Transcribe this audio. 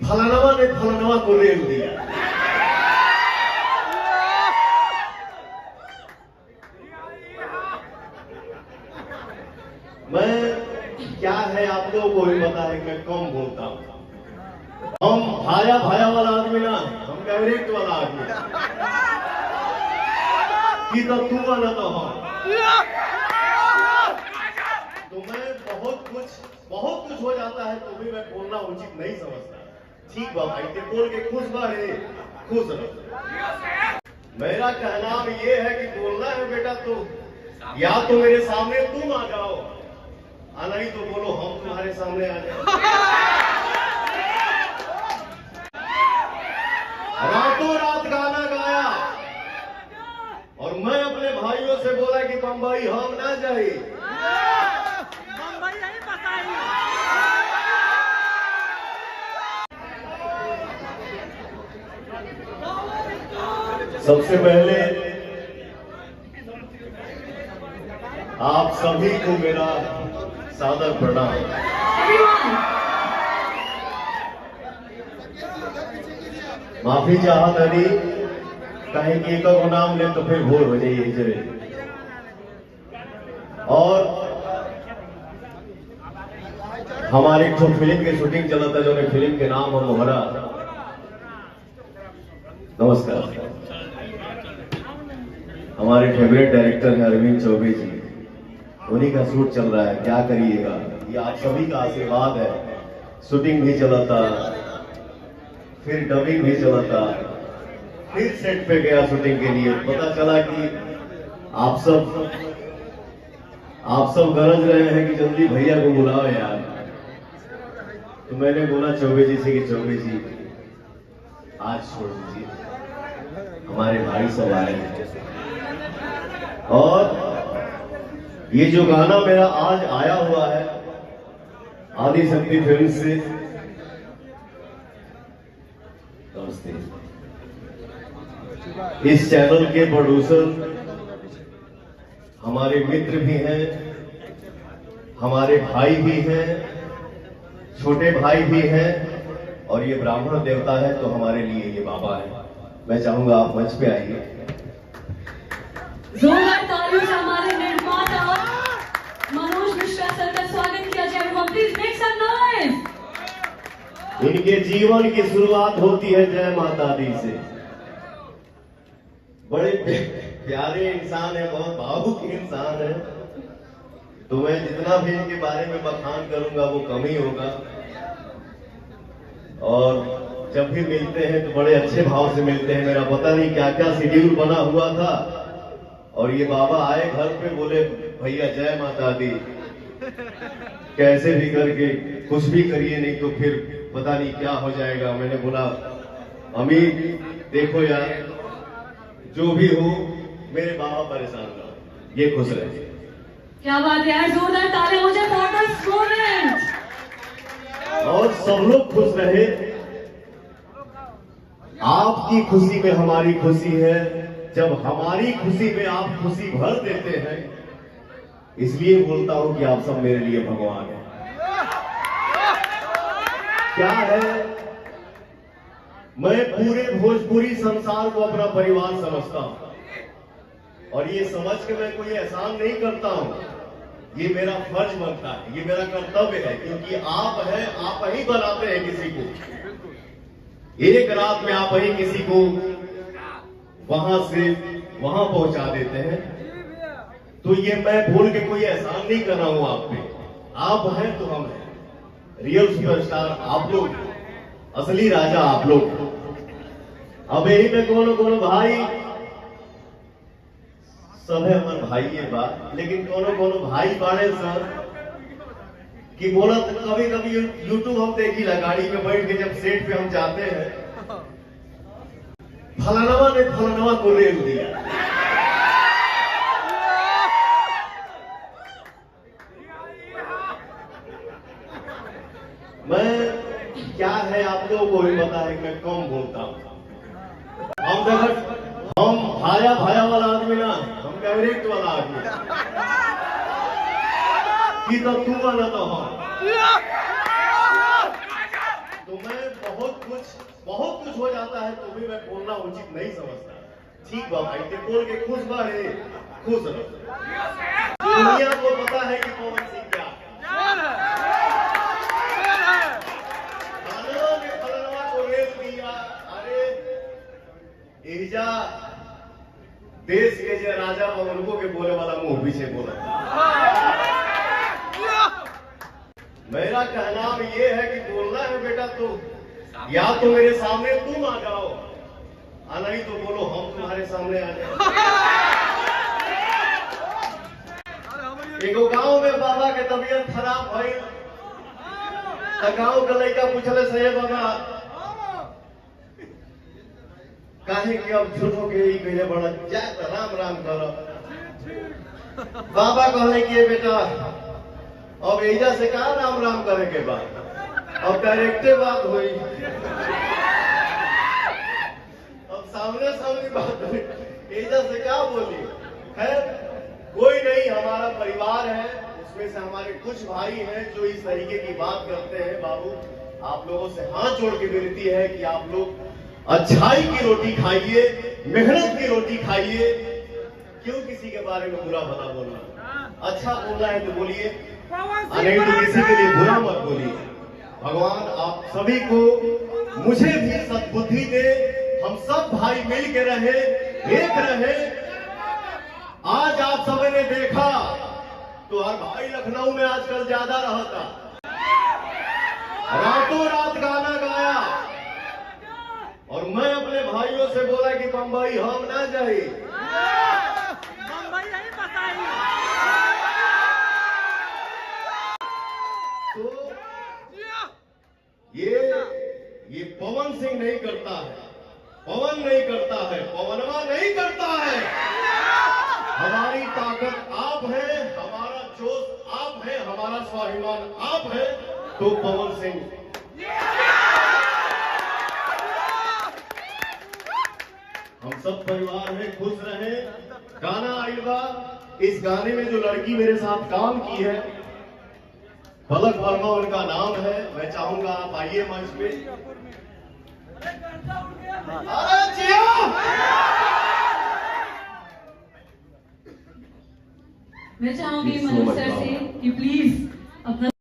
फलानवा ने फलानवा को रेल दिया। मैं क्या है आप लोगों को भी पता है, मैं कम बोलता हूं। हम भाया भाया वाला आदमी ना, हम डायरेक्ट वाला आदमी कि तो तू वाला तो हम। तो मैं बहुत कुछ हो जाता है तो भी मैं बोलना उचित नहीं समझता। ठीक बा भाई, ते बोल के खुश बा रे, खुश रहो। मेरा कहना ये है कि बोलना है बेटा तो या तो मेरे सामने तुम आ जाओ, नहीं तो बोलो हम तुम्हारे सामने आ जाए। रातों रात गाना गाया और मैं अपने भाइयों से बोला कि बंबई हम ना जाए। सबसे पहले आप सभी को मेरा सादर प्रणाम। माफी चाहत अली कहीं की का नाम ले तो फिर भूल हो जाइए जरे। और हमारी एक फिल्म की शूटिंग चला था जो फिल्म के नाम है मोहरा। नमस्कार। हमारे फेवरेट डायरेक्टर हैं अरविंद चौबे जी, उन्हीं का शूट चल रहा है। क्या करिएगा, ये आप सभी का आशीर्वाद है। शूटिंग भी चला था, फिर डबिंग भी चला था, फिर सेट पे गया शूटिंग के लिए। पता चला कि आप सब गरज रहे हैं कि जल्दी भैया को बुलाओ यार। तो मैंने बोला चौबे जी से कि चौबे जी आज छोड़ दीजिए, हमारे भाई सब आए हैं। और ये जो गाना मेरा आज आया हुआ है आदि शक्ति फिल्म से, नमस्ते। इस चैनल के प्रोड्यूसर हमारे मित्र भी हैं, हमारे भाई भी हैं, छोटे भाई भी हैं, और ये ब्राह्मण देवता है तो हमारे लिए ये बाबा है। मैं चाहूंगा आप मंच पे आइए। जोरदार तालियों से हमारे निर्माता मनोज मिश्रा सर का स्वागत किया जाए। Please make some noise. इनके जीवन की शुरुआत होती है जय माता दी से। बड़े प्यारे इंसान है, बहुत भावुक इंसान है। तो मैं जितना भी इनके बारे में बखान करूंगा वो कम ही होगा। और जब भी मिलते हैं तो बड़े अच्छे भाव से मिलते हैं। मेरा पता नहीं क्या क्या शेड्यूल बना हुआ था और ये बाबा आए घर पे, बोले भैया जय माता दी, कैसे भी करके कुछ भी करिए नहीं तो फिर पता नहीं क्या हो जाएगा। मैंने बोला अमीर देखो यार, जो भी हो मेरे बाबा परेशान ना, ये खुश रहे। क्या बात है यार, जोरदार तालियां हो जाए फॉर द स्टूडेंट्स। और सब लोग खुश रहे। आपकी खुशी में हमारी खुशी है, जब हमारी खुशी में आप खुशी भर देते हैं, इसलिए बोलता हूं कि आप सब मेरे लिए भगवान हैं। क्या है, मैं पूरे भोजपुरी संसार को अपना परिवार समझता हूं और ये समझ के मैं कोई एहसान नहीं करता हूं। ये मेरा फर्ज बनता है, ये मेरा कर्तव्य है, क्योंकि आप हैं, आप ही बनाते हैं किसी को। एक रात में आप ही किसी को वहां से वहां पहुंचा देते हैं। तो ये मैं भूल के कोई एहसान नहीं कर रहा हूं आप पे। आप हैं तो हम हैं। रियल सुपरस्टार आप लोग, असली राजा आप लोग। अब यही में कोनो भाई सब है हमारे भाई ये बात, लेकिन कोनो भाई बाड़े सर कि बोला कभी कभी यूट्यूब हम देखी गाड़ी में बैठ के जब सेट पे हम जाते हैं, फलानवा ने फलानवा को रेल दिया। मैं क्या है आप लोगों को भी पता है, मैं कम बोलता हूं। हम भाया भाया वाला आदमी ना, हम डायरेक्ट वाला आदमी कि तो तू वाला तो हम। तो मैं बहुत कुछ हो जाता है तो भी मैं बोलना उचित नहीं समझता। ठीक बा भाई, ते बोल के खुश बा रे, खुश रहो। दुनिया को पता है कि पवन सिंह क्या फलनवा के फलनवा को रेल दिया। अरे एजा देश के जो राजा बा उनको के बोले वाला मुंह पीछे बोला। मेरा कहना ये है कि बोलना है बेटा तो या तो मेरे सामने तुम आ जाओ, नहीं तो बोलो हम तुम्हारे सामने आ जाए। एक गांव में बाबा के तबीयत खराब भई, गांव के लड़का पूछले से बाबा काहे कि अब झूठो के ही कहे बड़ा जात राम राम करो। बाबा कहले कि बेटा अब एजा से कहा राम राम करे के बाद, अब डायरेक्टे बात हुई, अब सामने सामने बात हुई, एजा से क्या बोली। खैर कोई नहीं, हमारा परिवार है, उसमें से हमारे कुछ भाई हैं जो इस तरीके की बात करते हैं। बाबू आप लोगों से हाथ जोड़ के विनती है कि आप लोग अच्छाई की रोटी खाइए, मेहनत की रोटी खाइए। क्यों किसी के बारे में बुरा भला बोलना, अच्छा बोलना है तो बोलिए, नहीं तो किसी के लिए बुरा मत बोलिए। भगवान आप सभी को, मुझे भी सद्बुद्धि दे, हम सब भाई मिल के रहे, एक रहे। आज आप सबने देखा तो हर भाई लखनऊ में आजकल ज्यादा रहता, रातों रात गाना गाया, और मैं अपने भाइयों से बोला कि बंबई हम ना जाए, तो ये पवन सिंह नहीं करता है, पवन नहीं करता है, पवनवा नहीं करता है। हमारी ताकत आप है, हमारा जोश आप है, हमारा स्वाभिमान आप है, तो पवन सिंह। हम सब परिवार में खुश रहे। गाना आइल बा, इस गाने में जो लड़की मेरे साथ काम की है पलक वर्मा उनका नाम है। मैं चाहूंगा आप आइए मंच पे। अरे जियो! मैं चाहूंगी मनोज सर से कि प्लीज अपना